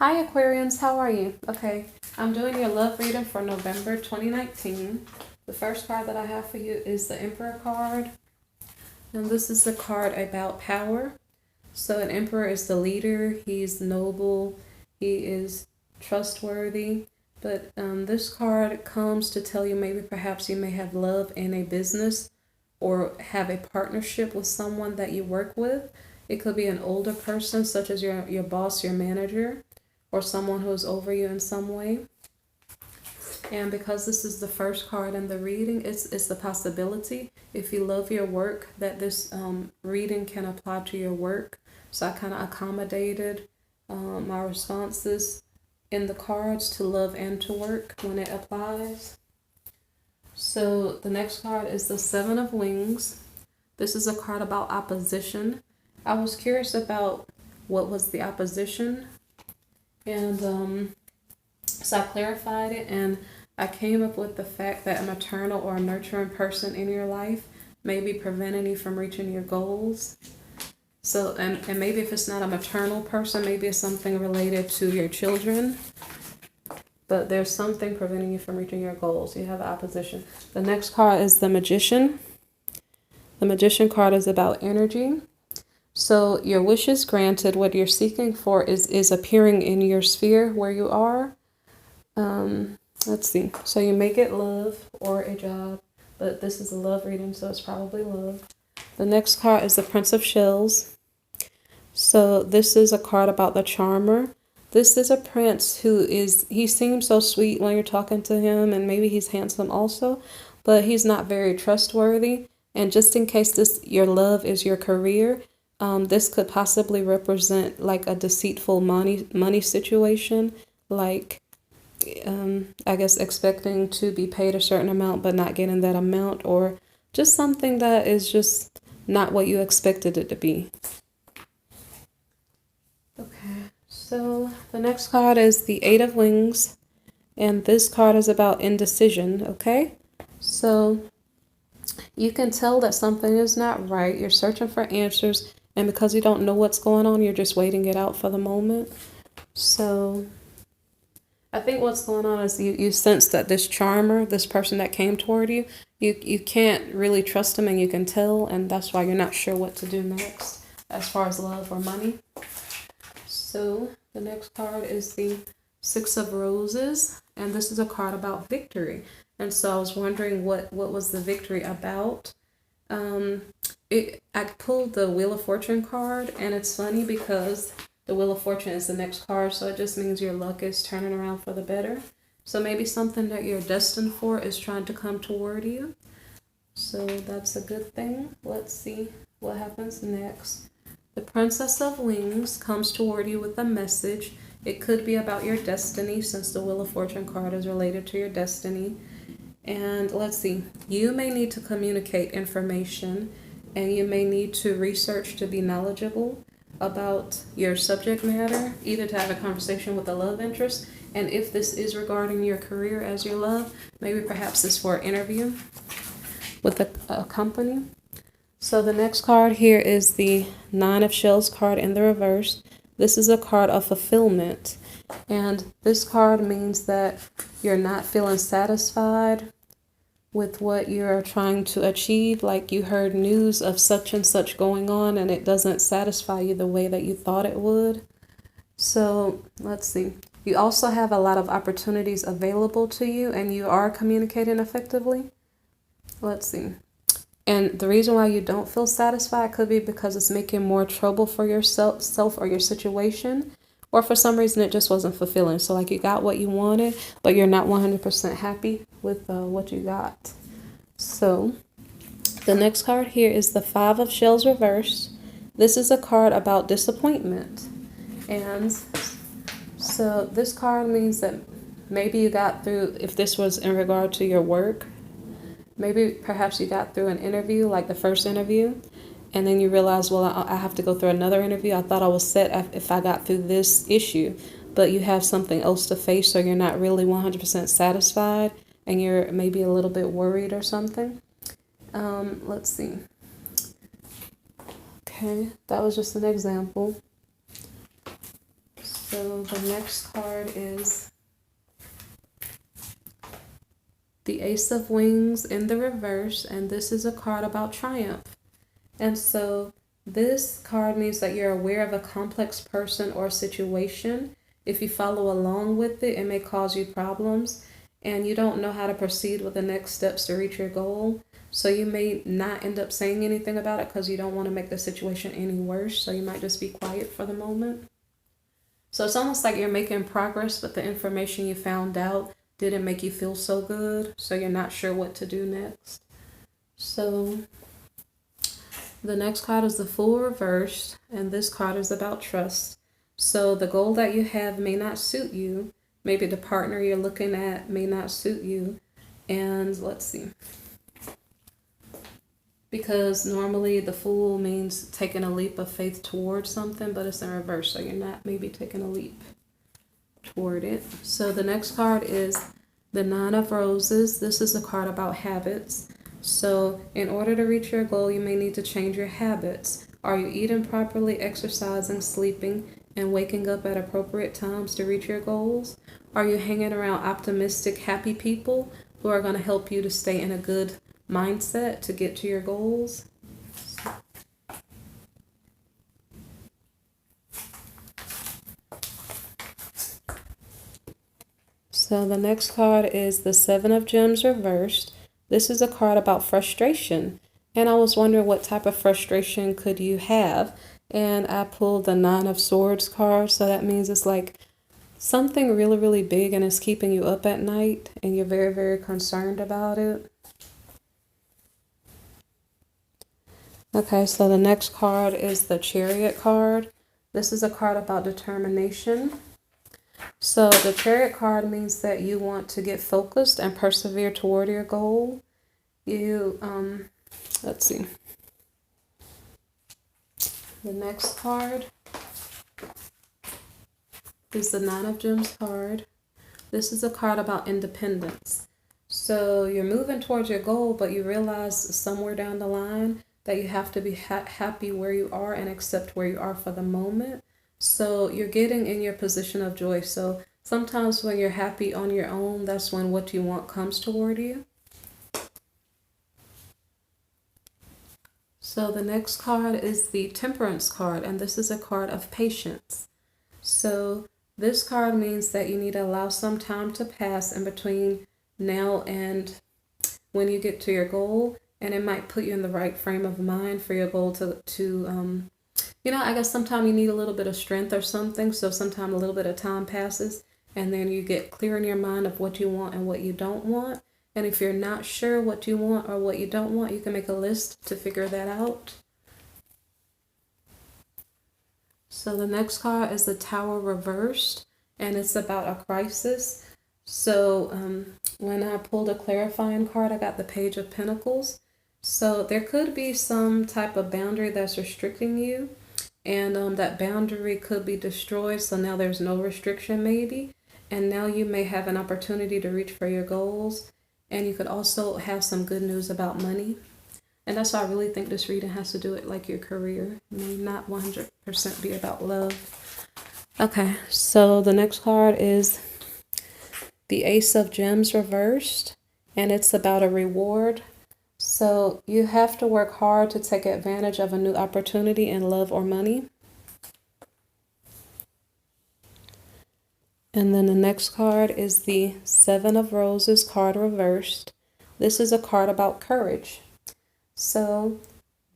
Hi Aquarians, how are you? Okay, I'm doing your love reading for November 2019. The first card that I have for you is the Emperor card. And this is the card about power. So an emperor is the leader, he's noble, he is trustworthy. But this card comes to tell you maybe perhaps you may have love in a business or have a partnership with someone that you work with. It could be an older person, such as your boss, your manager, or someone who is over you in some way. And because this is the first card in the reading, it's the possibility, if you love your work, that this reading can apply to your work. So I kind of accommodated my responses in the cards to love and to work when it applies. So the next card is the Seven of Wings. This is a card about opposition. I was curious about what was the opposition, and so I clarified it, and I came up with the fact that a maternal or a nurturing person in your life may be preventing you from reaching your goals. So, and maybe if it's not a maternal person, maybe it's something related to your children. But there's something preventing you from reaching your goals. You have opposition. The next card is the Magician. The Magician card is about energy. So your wish is granted. What you're seeking for is appearing in your sphere where you are. Let's see. So you may get love or a job, but this is a love reading, so it's probably love. The next card is the Prince of Shells. So this is a card about the charmer. This is a prince he seems so sweet when you're talking to him, and maybe he's handsome also, but he's not very trustworthy. And just in case your love is your career, this could possibly represent like a deceitful money situation, like I guess expecting to be paid a certain amount but not getting that amount, or just something that is just not what you expected it to be. Okay, so the next card is the Eight of Wings, and this card is about indecision, okay? So you can tell that something is not right. You're searching for answers, and because you don't know what's going on, you're just waiting it out for the moment. So I think what's going on is you sense that this charmer, this person that came toward you, you can't really trust him, and you can tell, and that's why you're not sure what to do next as far as love or money. So the next card is the Six of Roses, and this is a card about victory. And so I was wondering what was the victory about. I pulled the Wheel of Fortune card, and it's funny because the Wheel of Fortune is the next card, so it just means your luck is turning around for the better. So maybe something that you're destined for is trying to come toward you. So that's a good thing. Let's see what happens next. The Princess of Wings comes toward you with a message. It could be about your destiny, since the Wheel of Fortune card is related to your destiny. And let's see, you may need to communicate information, and you may need to research to be knowledgeable about your subject matter, either to have a conversation with a love interest, and if this is regarding your career as your love, maybe perhaps it's for an interview with a company. So the next card here is the Nine of Shells card in the reverse. This is a card of fulfillment, and this card means that you're not feeling satisfied with what you're trying to achieve. Like you heard news of such and such going on, and it doesn't satisfy you the way that you thought it would. So let's see. You also have a lot of opportunities available to you, and you are communicating effectively. Let's see. And the reason why you don't feel satisfied could be because it's making more trouble for yourself or your situation, or for some reason it just wasn't fulfilling. So like you got what you wanted, but you're not 100% happy with what you got. So the next card here is the Five of Shells reverse. This is a card about disappointment. And so this card means that maybe you got through, if this was in regard to your work, maybe perhaps you got through an interview, like the first interview, and then you realize, well, I have to go through another interview. I thought I was set if I got through this issue, but you have something else to face, so you're not really 100% satisfied, and you're maybe a little bit worried or something. Let's see. Okay, that was just an example. So the next card is the Ace of Wings in the reverse, and this is a card about triumph. And so this card means that you're aware of a complex person or situation. If you follow along with it, it may cause you problems, and you don't know how to proceed with the next steps to reach your goal. So you may not end up saying anything about it because you don't want to make the situation any worse. So you might just be quiet for the moment. So it's almost like you're making progress, but the information you found out didn't make you feel so good. So you're not sure what to do next. So the next card is the Fool reversed, and this card is about trust. So the goal that you have may not suit you. Maybe the partner you're looking at may not suit you. And let's see. Because normally the Fool means taking a leap of faith towards something, but it's in reverse, so you're not maybe taking a leap toward it. So the next card is the Nine of Roses. This is a card about habits. So in order to reach your goal, you may need to change your habits. Are you eating properly, exercising, sleeping, and waking up at appropriate times to reach your goals? Are you hanging around optimistic, happy people who are going to help you to stay in a good mindset to get to your goals? So the next card is the Seven of Gems reversed. This is a card about frustration. And I was wondering what type of frustration could you have? And I pulled the Nine of Swords card. So that means it's like something really, really big and it's keeping you up at night and you're very, very concerned about it. Okay, so the next card is the Chariot card. This is a card about determination. So the Chariot card means that you want to get focused and persevere toward your goal. Let's see. The next card is the Nine of Gems card. This is a card about independence. So you're moving towards your goal, but you realize somewhere down the line that you have to be happy where you are and accept where you are for the moment. So you're getting in your position of joy. So sometimes when you're happy on your own, that's when what you want comes toward you. So the next card is the Temperance card, and this is a card of patience. So this card means that you need to allow some time to pass in between now and when you get to your goal, and it might put you in the right frame of mind for your goal to I guess sometimes you need a little bit of strength or something. So sometimes a little bit of time passes and then you get clear in your mind of what you want and what you don't want. And if you're not sure what you want or what you don't want, you can make a list to figure that out. So the next card is the Tower reversed, and it's about a crisis. So when I pulled a clarifying card, I got the Page of Pentacles. So there could be some type of boundary that's restricting you, and that boundary could be destroyed. So now there's no restriction maybe, and now you may have an opportunity to reach for your goals. And you could also have some good news about money. And that's why I really think this reading has to do with like your career. It may not 100% be about love. Okay, so the next card is the Ace of Gems reversed, and it's about a reward. So you have to work hard to take advantage of a new opportunity in love or money. And then the next card is the Seven of Roses card reversed. This is a card about courage. So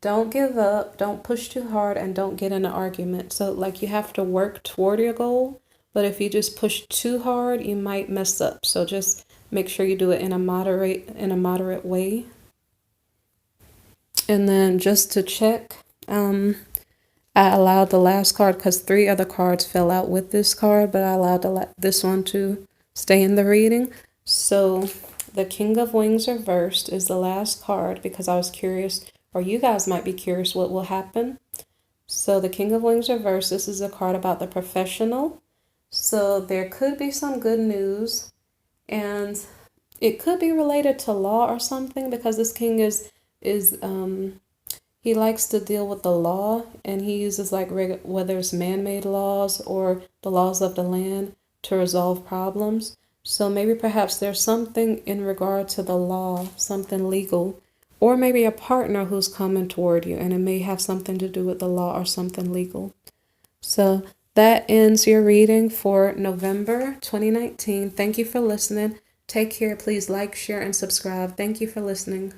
don't give up, don't push too hard, and don't get in an argument. So like you have to work toward your goal, but if you just push too hard, you might mess up. So just make sure you do it in a moderate way. And then just to check, I allowed the last card because 3 other cards fell out with this card, but I allowed this one to stay in the reading. So the King of Wings reversed is the last card because I was curious, or you guys might be curious what will happen. So the King of Wings reversed, this is a card about the professional. So there could be some good news, and it could be related to law or something because this king He likes to deal with the law, and he uses like whether it's man-made laws or the laws of the land to resolve problems. So maybe perhaps there's something in regard to the law, something legal, or maybe a partner who's coming toward you, and it may have something to do with the law or something legal. So that ends your reading for November 2019. Thank you for listening. Take care. Please like, share, and subscribe. Thank you for listening.